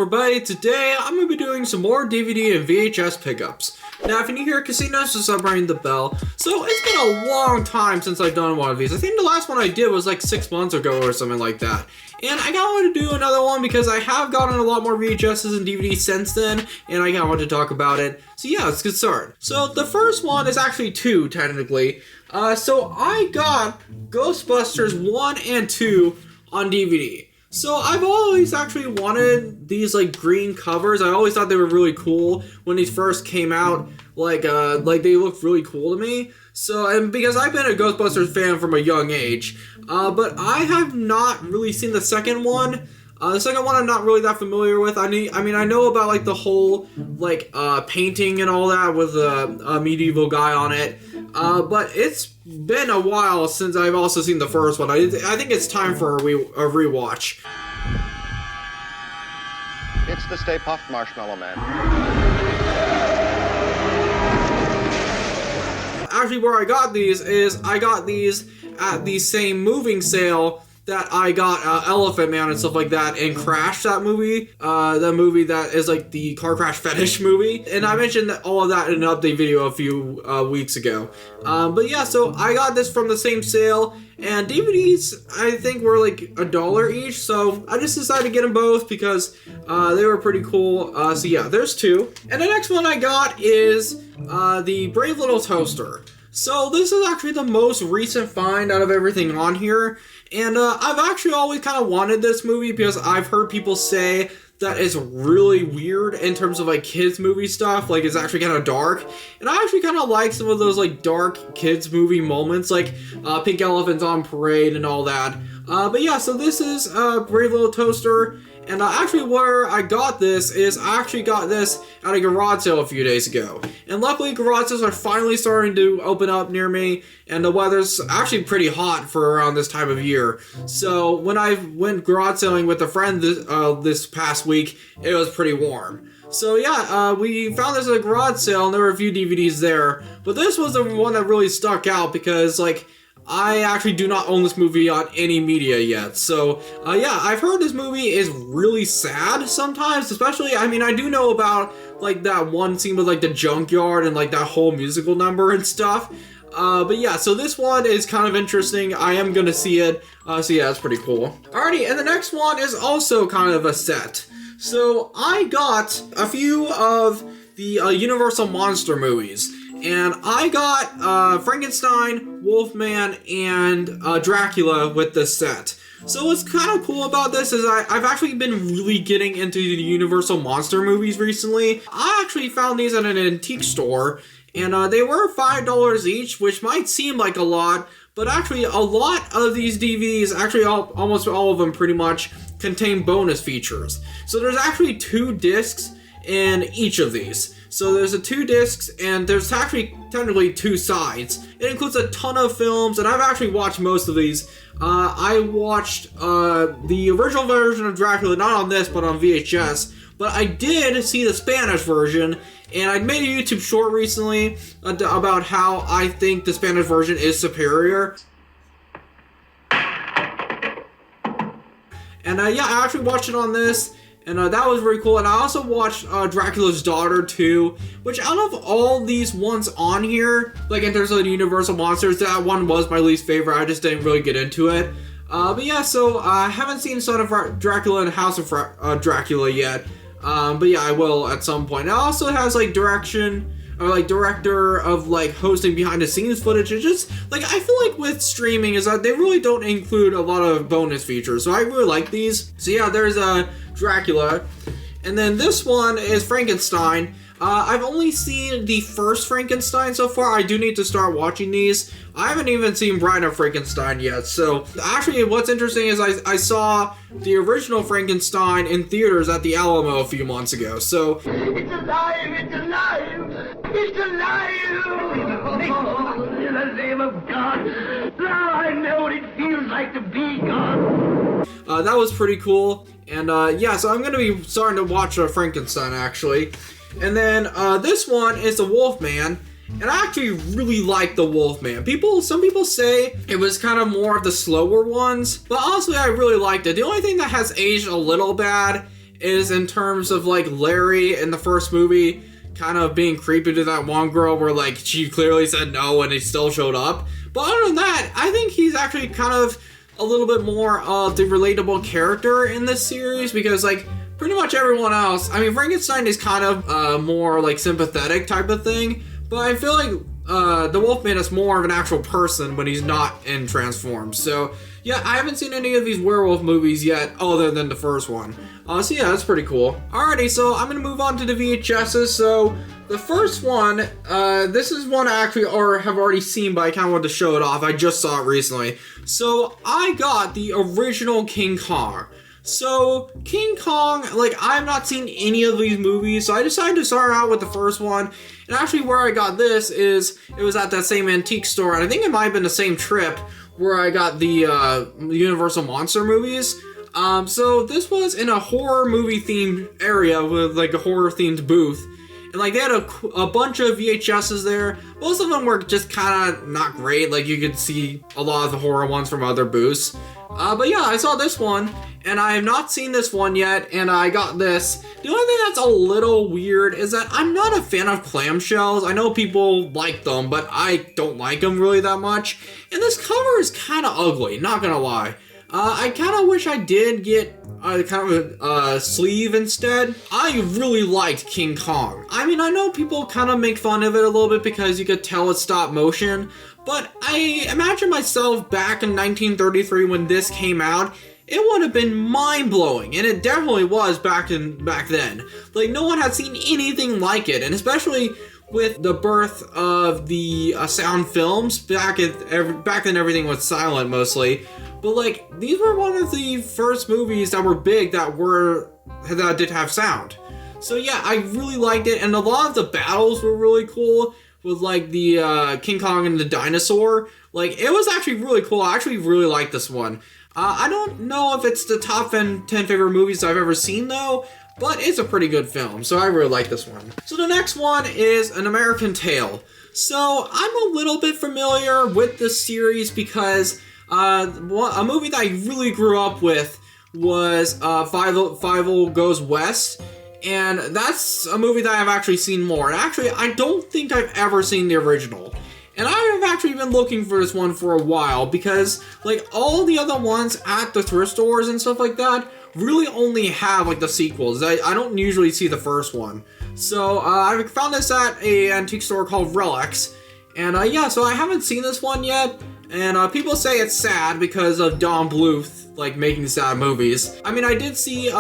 everybody? Today I'm going to be doing some more DVD and VHS pickups. Now if you're new here at Casinos, just ring the bell. So it's been a long time since I've done one of these. I think the last one I did was like 6 months ago or something like that. And I kind of want to do another one because I have gotten a lot more VHSs and DVDs since then, and I kind of want to talk about it. So yeah, let's get started. So the first one is actually two, technically. So I got Ghostbusters 1 and 2 on DVD. So I've always actually wanted these like green covers. I always thought they were really cool when these first came out. Like they looked really cool to me. So, and because I've been a Ghostbusters fan from a young age, but I have not really seen the second one. The second one I'm not really that familiar with. I mean, I know about like the whole like painting and all that with a medieval guy on it. But it's been a while since I've also seen the first one. I think it's time for a rewatch. It's the Stay Puft Marshmallow Man. Actually, where I got these is I got these at the same moving sale that I got Elephant Man and stuff like that, and Crash, that movie. The movie that is like the car crash fetish movie. And I mentioned all of that in an update video a few weeks ago. But yeah, so I got this from the same sale, and DVDs I think were like $1 each, so I just decided to get them both because they were pretty cool. So yeah, there's two. And the next one I got is the Brave Little Toaster. So this is actually the most recent find out of everything on here. And I've actually always kind of wanted this movie because I've heard people say that it's really weird in terms of like kids movie stuff. Like it's actually kind of dark. And I actually kind of like some of those like dark kids movie moments, like Pink Elephants on Parade and all that. But yeah, so this is Brave Little Toaster. And actually where I got this is I actually got this at a garage sale a few days ago. And luckily garage sales are finally starting to open up near me, and the weather's actually pretty hot for around this time of year. So when I went garage selling with a friend this past week, it was pretty warm. So yeah, we found this at a garage sale and there were a few DVDs there. But this was the one that really stuck out because like, I actually do not own this movie on any media yet. So, yeah, I've heard this movie is really sad sometimes, especially, I mean, I do know about, like, that one scene with, like, the junkyard and, like, that whole musical number and stuff. But yeah, so this one is kind of interesting. I am gonna see it. So yeah, it's pretty cool. Alrighty, and the next one is also kind of a set. So, I got a few of the Universal Monster movies. And I got Frankenstein, Wolfman, and Dracula with this set. So what's kind of cool about this is I've actually been really getting into the Universal Monster movies recently. I actually found these at an antique store, and they were $5 each, which might seem like a lot, but actually a lot of these DVDs, actually almost all of them pretty much, contain bonus features. So there's actually 2 discs in each of these. So there's 2 discs, and there's actually technically 2 sides. It includes a ton of films, and I've actually watched most of these. I watched the original version of Dracula, not on this, but on VHS. But I did see the Spanish version, and I made a YouTube short recently about how I think the Spanish version is superior. And yeah, I actually watched it on this. And that was very cool. And I also watched Dracula's Daughter too, which out of all these ones on here, like in terms of the Universal Monsters, that one was my least favorite. I just didn't really get into it. But yeah, so I haven't seen Son of Dracula and House of Dracula yet. But yeah, I will at some point. It also has like direction, or like director of like hosting behind the scenes footage. It's just like, I feel like with streaming is that they really don't include a lot of bonus features. So I really like these. So yeah, there's Dracula. And then this one is Frankenstein. I've only seen the first Frankenstein so far. I do need to start watching these. I haven't even seen Bride of Frankenstein yet. So actually what's interesting is I saw the original Frankenstein in theaters at the Alamo a few months ago. So it's alive! It's alive! It's alive! Oh, in the name of God! Now I know what it feels like to be God! That was pretty cool. And yeah, so I'm going to be starting to watch Frankenstein actually. And then this one is the Wolfman. And I actually really like the Wolfman. Some people say it was kind of more of the slower ones, but honestly I really liked it. The only thing that has aged a little bad is in terms of like Larry in the first movie kind of being creepy to that one girl where like she clearly said no and he still showed up. But other than that, I think he's actually kind of a little bit more of the relatable character in this series because like pretty much everyone else, I mean Frankenstein is kind of more like sympathetic type of thing, but I feel like the Wolfman is more of an actual person when he's not in Transform. So yeah, I haven't seen any of these werewolf movies yet other than the first one. So yeah, that's pretty cool. Alrighty, so I'm gonna move on to the VHSs. So the first one, this is one I actually have already seen, but I kind of wanted to show it off. I just saw it recently. So I got the original King Kong. So, King Kong, like, I've not seen any of these movies, so I decided to start out with the first one. And actually where I got this is, it was at that same antique store, and I think it might have been the same trip where I got the Universal Monster movies. So this was in a horror movie themed area with like a horror themed booth. And like they had a bunch of VHSs there. Most of them were just kind of not great. Like you could see a lot of the horror ones from other booths. But yeah, I saw this one, and I have not seen this one yet, and I got this. The only thing that's a little weird is that I'm not a fan of clamshells. I know people like them, but I don't like them really that much. And this cover is kind of ugly, not gonna lie. I kind of wish I did get kind of a sleeve instead. I really liked King Kong. I mean, I know people kind of make fun of it a little bit because you could tell it's stop motion, but I imagine myself back in 1933 when this came out, it would have been mind-blowing, and it definitely was back then. Like, no one had seen anything like it, and especially with the birth of the sound films, back then everything was silent mostly. But like, these were one of the first movies that were big that did have sound. So yeah, I really liked it, and a lot of the battles were really cool with like the King Kong and the dinosaur. Like, it was actually really cool. I actually really liked this one. I don't know if it's the top 10 favorite movies I've ever seen though, but it's a pretty good film, so I really like this one. So the next one is An American Tail. So I'm a little bit familiar with this series because a movie that I really grew up with was Fievel Goes West, and that's a movie that I've actually seen more. And actually, I don't think I've ever seen the original. And I've actually been looking for this one for a while because, like, all the other ones at the thrift stores and stuff like that really only have, like, the sequels. I don't usually see the first one. So, I found this at an antique store called Relics. And, yeah, so I haven't seen this one yet. And, people say it's sad because of Don Bluth, like, making sad movies. I mean, I did see,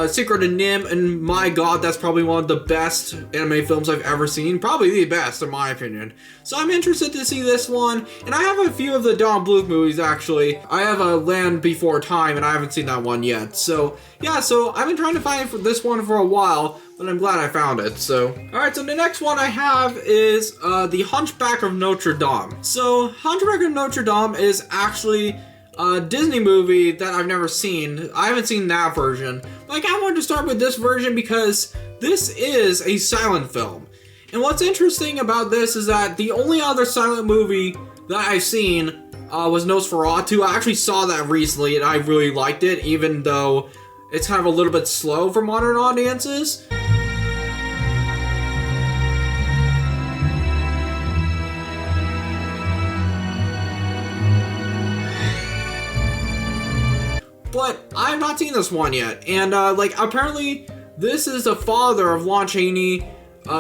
Secret of Nim, and my god, that's probably one of the best anime films I've ever seen. Probably the best, in my opinion. So I'm interested to see this one, and I have a few of the Don Bluth movies, actually. I have a Land Before Time, and I haven't seen that one yet. So, yeah, so I've been trying to find this one for a while, but I'm glad I found it, so. Alright, so the next one I have is, The Hunchback of Notre Dame. So, Hunchback of Notre Dame is actually a Disney movie that I've never seen. I haven't seen that version. Like, I wanted to start with this version because this is a silent film. And what's interesting about this is that the only other silent movie that I've seen was Nosferatu. I actually saw that recently and I really liked it, even though it's kind of a little bit slow for modern audiences. But I have not seen this one yet, and like, apparently this is the father of Lon Chaney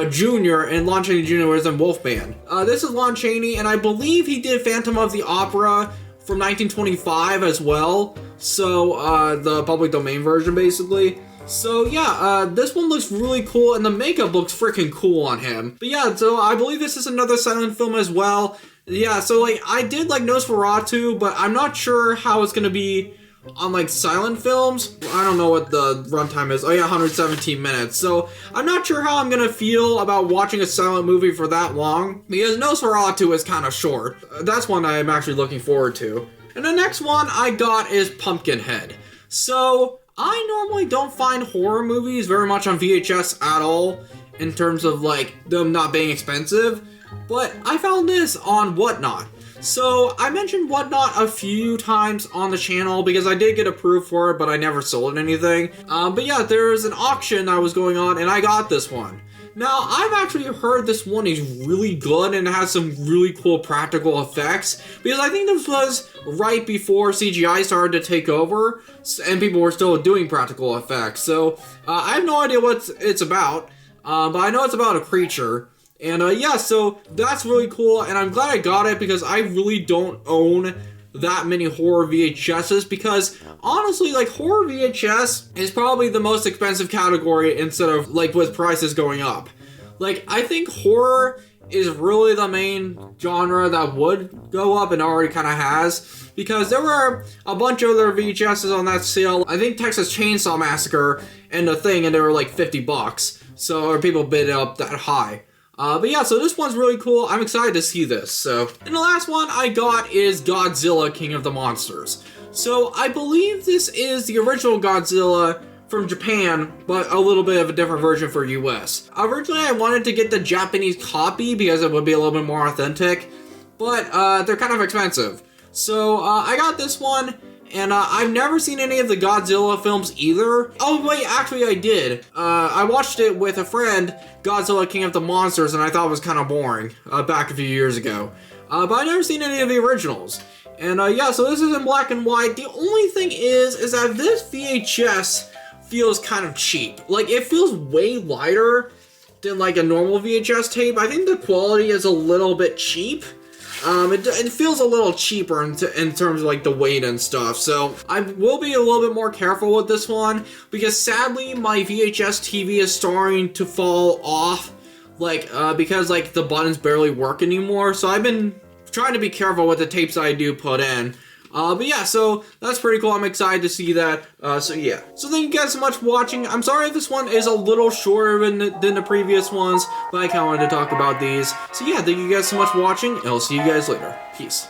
Jr., and Lon Chaney Jr. was in Wolfman. This is Lon Chaney, and I believe he did Phantom of the Opera from 1925 as well, so the public domain version basically. So yeah, this one looks really cool, and the makeup looks freaking cool on him. But yeah, so I believe this is another silent film as well. Yeah, so like, I did like Nosferatu, but I'm not sure how it's gonna be on like silent films. I don't know what the runtime is. Oh yeah, 117 minutes. So I'm not sure how I'm gonna feel about watching a silent movie for that long, because Nosferatu is kind of short. That's one I'm actually looking forward to. And the next one I got is Pumpkinhead. So I normally don't find horror movies very much on VHS at all, in terms of like them not being expensive, but I found this on Whatnot. So I mentioned Whatnot a few times on the channel because I did get approved for it, but I never sold anything. But yeah, there's an auction that was going on, and I got this one. Now, I've actually heard this one is really good and has some really cool practical effects, because I think this was right before CGI started to take over, and people were still doing practical effects. So, I have no idea what it's about, but I know it's about a creature. And yeah, so that's really cool, and I'm glad I got it because I really don't own that many horror VHSs, because honestly, like, horror VHS is probably the most expensive category instead of, like, with prices going up. Like, I think horror is really the main genre that would go up and already kind of has, because there were a bunch of other VHSs on that sale. I think Texas Chainsaw Massacre and The Thing, and they were like $50, so or people bid up that high. But yeah, so this one's really cool. I'm excited to see this. So, and the last one I got is Godzilla, King of the Monsters. So I believe this is the original Godzilla from Japan, but a little bit of a different version for US. Originally, I wanted to get the Japanese copy because it would be a little bit more authentic, but they're kind of expensive. So I got this one. And I've never seen any of the Godzilla films either. Oh wait, actually I did. I watched it with a friend, Godzilla King of the Monsters, and I thought it was kind of boring back a few years ago. But I've never seen any of the originals. And yeah, so this is in black and white. The only thing is that this VHS feels kind of cheap. Like, it feels way lighter than like a normal VHS tape. I think the quality is a little bit cheap. It feels a little cheaper in terms of like the weight and stuff, so I will be a little bit more careful with this one, because sadly my VHS TV is starting to fall off, like, because like the buttons barely work anymore, so I've been trying to be careful with the tapes I do put in. But yeah, so that's pretty cool. I'm excited to see that. So yeah. So thank you guys so much for watching. I'm sorry if this one is a little shorter than the previous ones, but I kind of wanted to talk about these. So yeah, thank you guys so much for watching, and I'll see you guys later. Peace.